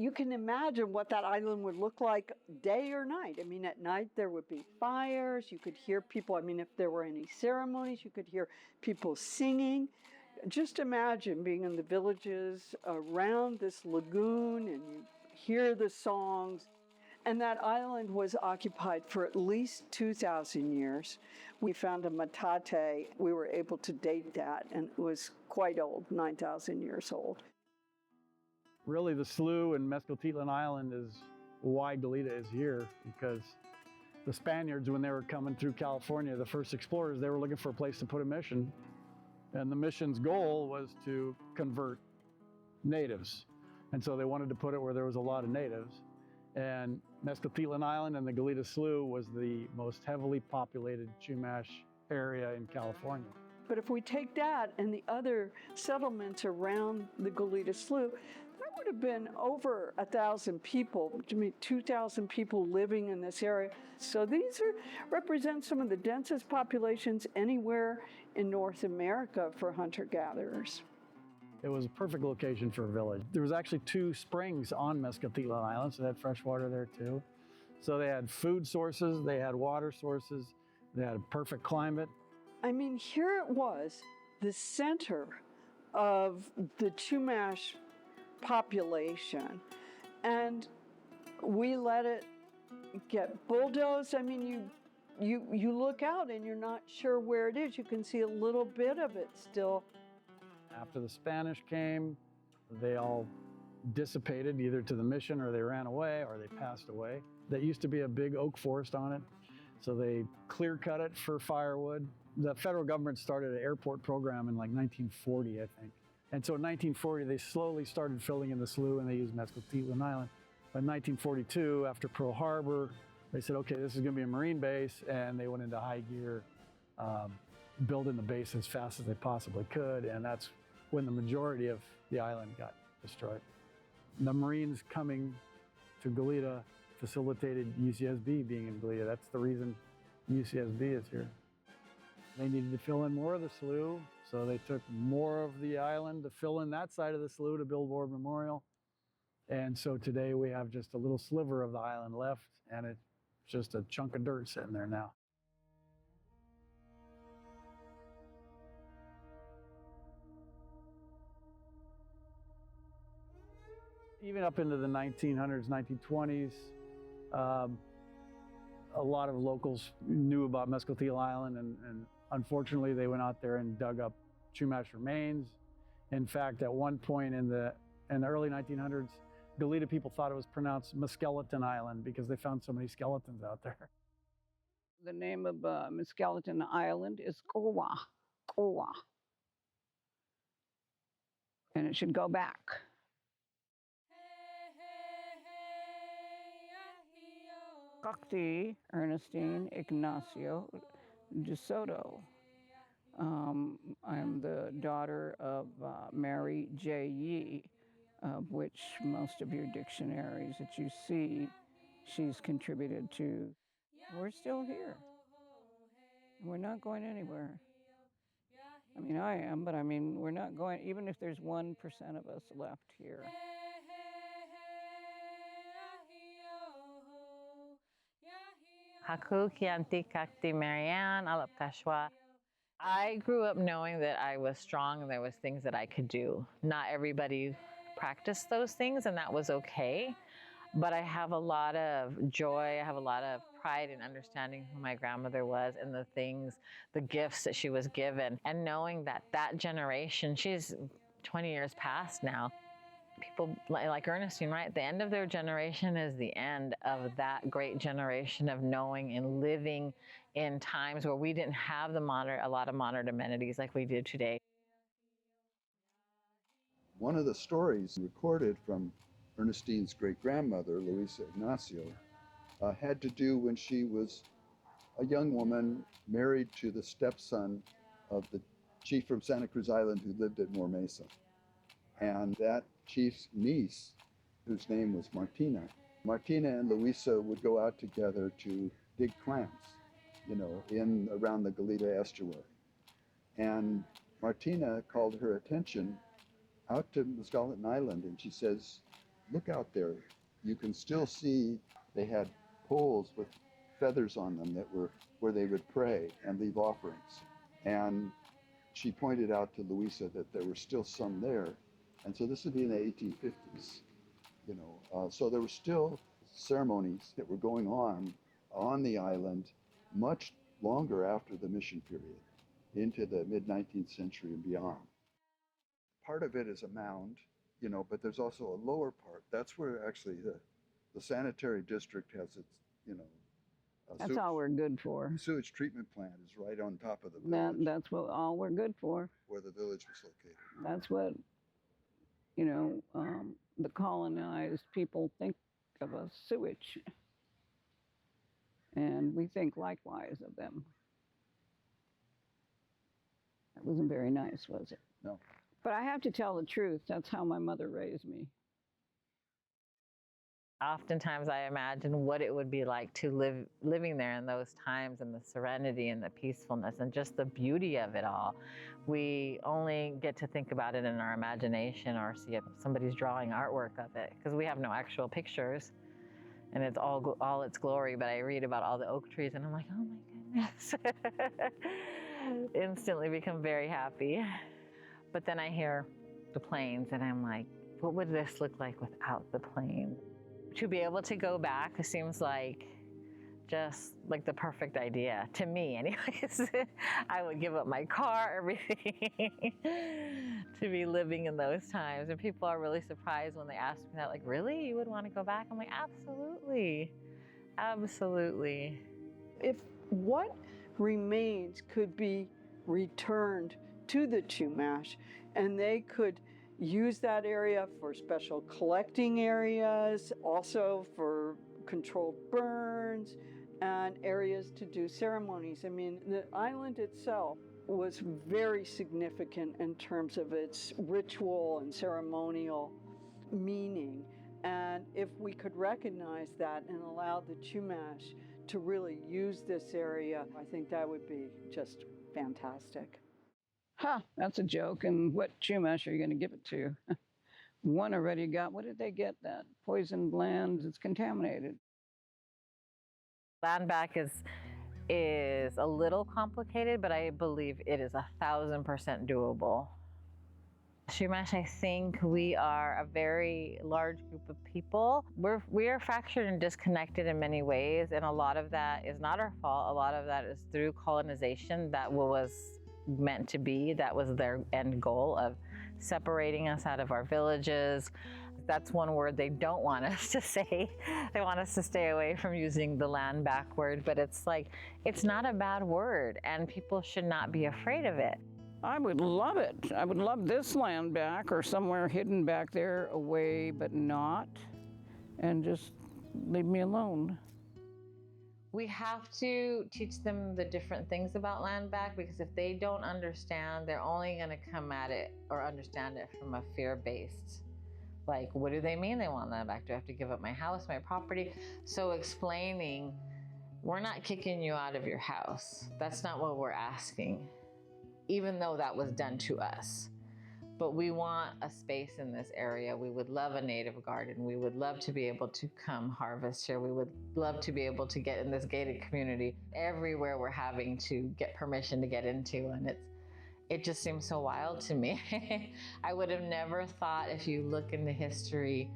you can imagine what that island would look like day or night. I mean, at night there would be fires. You could hear people. I mean, if there were any ceremonies, you could hear people singing. Just imagine being in the villages around this lagoon and you hear the songs. And that island was occupied for at least 2,000 years. We found a metate. We were able to date that, and it was quite old, 9,000 years old. Really, the slough and Mescaltitlan Island is why Goleta is here, because the Spaniards, when they were coming through California, the first explorers, they were looking for a place to put a mission. And the mission's goal was to convert natives. And so they wanted to put it where there was a lot of natives. And Mescaltitlan Island and the Goleta Slough was the most heavily populated Chumash area in California. But if we take that and the other settlements around the Goleta Slough, there would have been over 1,000 people, 2,000 people living in this area. So these represent some of the densest populations anywhere in North America for hunter-gatherers. It was a perfect location for a village. There was actually 2 springs on Mescaltitlan Island, so they had fresh water there too. So they had food sources, they had water sources, they had a perfect climate. I mean, here it was, the center of the Chumash population, and we let it get bulldozed. I mean, you look out and you're not sure where it is. You can see a little bit of it still. After the Spanish came, they all dissipated either to the mission or they ran away or they passed away. There used to be a big oak forest on it, so they clear-cut it for firewood. The federal government started an airport program in like 1940, I think. And so in 1940, they slowly started filling in the slough and they used Mescaltitlan Island. But in 1942, after Pearl Harbor, they said, okay, this is gonna be a Marine base, and they went into high gear, building the base as fast as they possibly could, and that's when the majority of the island got destroyed. The Marines coming to Goleta facilitated UCSB being in Goleta. That's the reason UCSB is here. They needed to fill in more of the slough, so they took more of the island to fill in that side of the slough to build War Memorial. And so today we have just a little sliver of the island left, and it's just a chunk of dirt sitting there now. Even up into the 1900s, 1920s, a lot of locals knew about Mescaltitlan Island, and unfortunately they went out there and dug up Chumash remains. In fact, at one point in the early 1900s, Goleta people thought it was pronounced Mescalatan Island because they found so many skeletons out there. The name of Mescalatan Island is quwa, quwa. And it should go back. Cocti Ernestine Ignacio de Soto. I'm the daughter of Mary J. Yee, of which most of your dictionaries that you see, she's contributed to. We're still here. We're not going anywhere. I mean, I am, but I mean, we're not going, even if there's 1% of us left here. Haku Kianti Kakti Marianne Alap Kashwa. I grew up knowing that I was strong and there was things that I could do. Not everybody practiced those things, and that was okay. But I have a lot of joy, I have a lot of pride in understanding who my grandmother was and the things, the gifts that she was given. And knowing that that generation, she's 20 years past now, people like Ernestine, right? The end of their generation is the end of that great generation of knowing and living in times where we didn't have a lot of modern amenities like we do today. One of the stories recorded from Ernestine's great-grandmother, Luisa Ignacio, had to do when she was a young woman married to the stepson of the chief from Santa Cruz Island who lived at Moore Mesa. And that chief's niece, whose name was Martina and Luisa would go out together to dig clams, around the Goleta estuary. And Martina called her attention out to Mescalatan Island, and she says, look out there, you can still see they had poles with feathers on them that were where they would pray and leave offerings. And she pointed out to Louisa that there were still some there. And so this would be in the 1850s, so there were still ceremonies that were going on the island much longer after the mission period, into the mid-19th century and beyond. Part of it is a mound, but there's also a lower part. That's where actually the sanitary district has its, That's all we're good for. sewage treatment plant is right on top of the village, That's what all we're good for. where the village was located. That's what, the colonized people think of us, sewage. And we think likewise of them. That wasn't very nice, was it? No. But I have to tell the truth. That's how my mother raised me. Oftentimes I imagine what it would be like to living there in those times, and the serenity and the peacefulness and just the beauty of it all. We only get to think about it in our imagination or see if somebody's drawing artwork of it, because we have no actual pictures and it's all its glory. But I read about all the oak trees and I'm like, oh my goodness. Instantly become very happy. But then I hear the planes and I'm like, what would this look like without the planes? To be able to go back seems like just like the perfect idea to me anyways. I would give up my car, everything to be living in those times. And people are really surprised when they ask me that, like, really, you would want to go back? I'm like, absolutely, absolutely. If what remains could be returned to the Chumash and they could use that area for special collecting areas, also for controlled burns, and areas to do ceremonies. I mean, the island itself was very significant in terms of its ritual and ceremonial meaning. And if we could recognize that and allow the Chumash to really use this area, I think that would be just fantastic. That's a joke. And what Chumash are you going to give it to? One already got, what did they get? That poisoned land, it's contaminated. Land back is a little complicated, but I believe it is 1,000% doable. Chumash, I think we are a very large group of people. We are fractured and disconnected in many ways, and a lot of that is not our fault. A lot of that is through colonization that was meant to be. That was their end goal of separating us out of our villages. That's one word they don't want us to say. They want us to stay away from using the land back word, but it's like, it's not a bad word and people should not be afraid of it. I would love it. I would love this land back or somewhere hidden back there away, but not. And just leave me alone. We have to teach them the different things about land back, because if they don't understand, they're only going to come at it or understand it from a fear-based. Like, what do they mean they want land back? Do I have to give up my house, my property? So explaining, we're not kicking you out of your house. That's not what we're asking, even though that was done to us. But we want a space in this area. We would love a native garden. We would love to be able to come harvest here. We would love to be able to get in this gated community. Everywhere we're having to get permission to get into, and it just seems so wild to me. I would have never thought, if you look into history,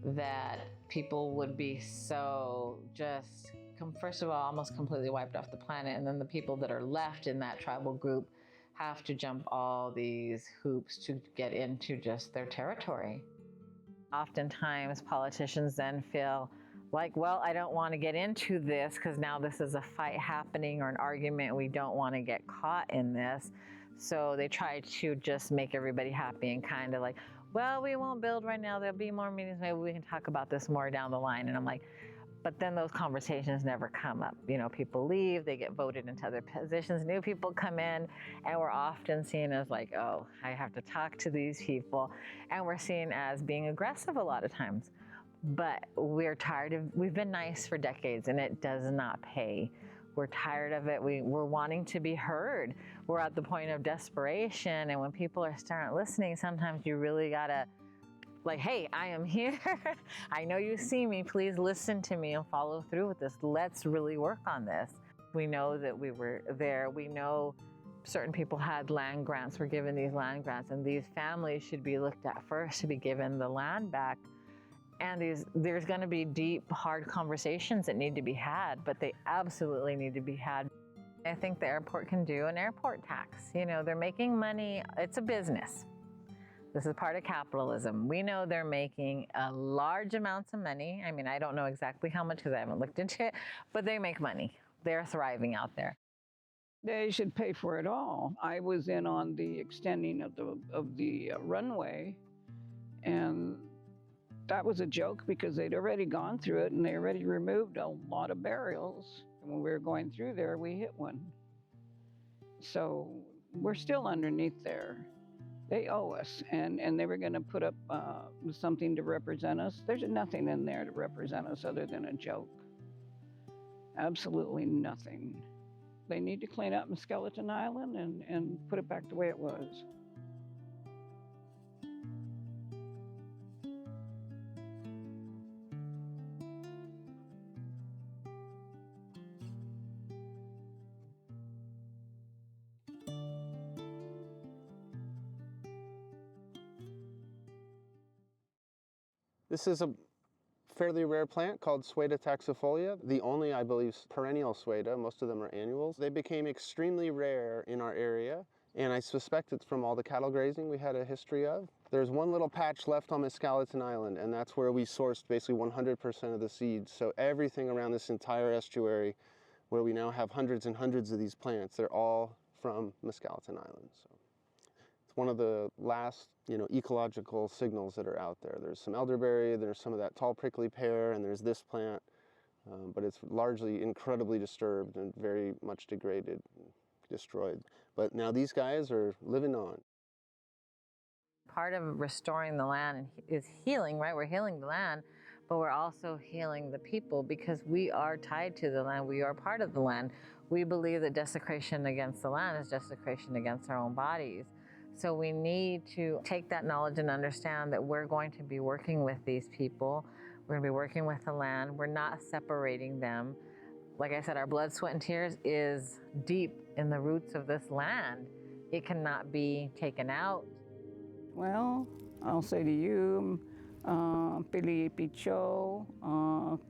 that people would be so just, first of all, almost completely wiped off the planet, and then the people that are left in that tribal group have to jump all these hoops to get into just their territory. Oftentimes politicians then feel like, well, I don't want to get into this because now this is a fight happening or an argument. We don't want to get caught in this. So they try to just make everybody happy and kind of like, well, we won't build right now. There'll be more meetings. Maybe we can talk about this more down the line. And I'm like, but then those conversations never come up. You know, people leave, they get voted into other positions, new people come in, and we're often seen as like, oh, I have to talk to these people. And we're seen as being aggressive a lot of times. But we're tired of, we've been nice for decades and it does not pay. We're tired of it. We're wanting to be heard. We're at the point of desperation. And when people are starting listening, sometimes you really gotta like, hey, I am here. I know you see me. Please listen to me and follow through with this. Let's really work on this. We know that we were there. We know certain people had land grants, were given these land grants, and these families should be looked at first to be given the land back. And there's going to be deep, hard conversations that need to be had, but they absolutely need to be had. I think the airport can do an airport tax. You know, they're making money. It's a business. This is part of capitalism. We know they're making large amounts of money. I mean, I don't know exactly how much because I haven't looked into it, but they make money. They're thriving out there. They should pay for it all. I was in on the extending of the runway, and that was a joke because they'd already gone through it and they already removed a lot of burials. When we were going through there, we hit one. So we're still underneath there. They owe us, and they were going to put up something to represent us. There's nothing in there to represent us other than a joke. Absolutely nothing. They need to clean up Skeleton Island and put it back the way it was. This is a fairly rare plant called Sueda taxifolia, the only, I believe, perennial Sueda. Most of them are annuals. They became extremely rare in our area, and I suspect it's from all the cattle grazing we had a history of. There's one little patch left on Skeleton Island, and that's where we sourced basically 100% of the seeds. So everything around this entire estuary, where we now have hundreds and hundreds of these plants, they're all from Skeleton Island. So it's one of the last, ecological signals that are out there. There's some elderberry, there's some of that tall prickly pear, and there's this plant, but it's largely incredibly disturbed and very much degraded, destroyed. But now these guys are living on. Part of restoring the land is healing, right? We're healing the land, but we're also healing the people because we are tied to the land. We are part of the land. We believe that desecration against the land is desecration against our own bodies. So we need to take that knowledge and understand that we're going to be working with these people. We're going to be working with the land. We're not separating them. Like I said, our blood, sweat, and tears is deep in the roots of this land. It cannot be taken out. Well, I'll say to you, Pili Picho,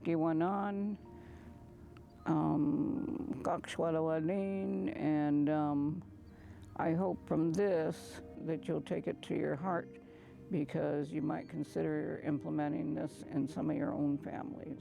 Kiwanan, Kakshwalawalin, and I hope from this that you'll take it to your heart because you might consider implementing this in some of your own families.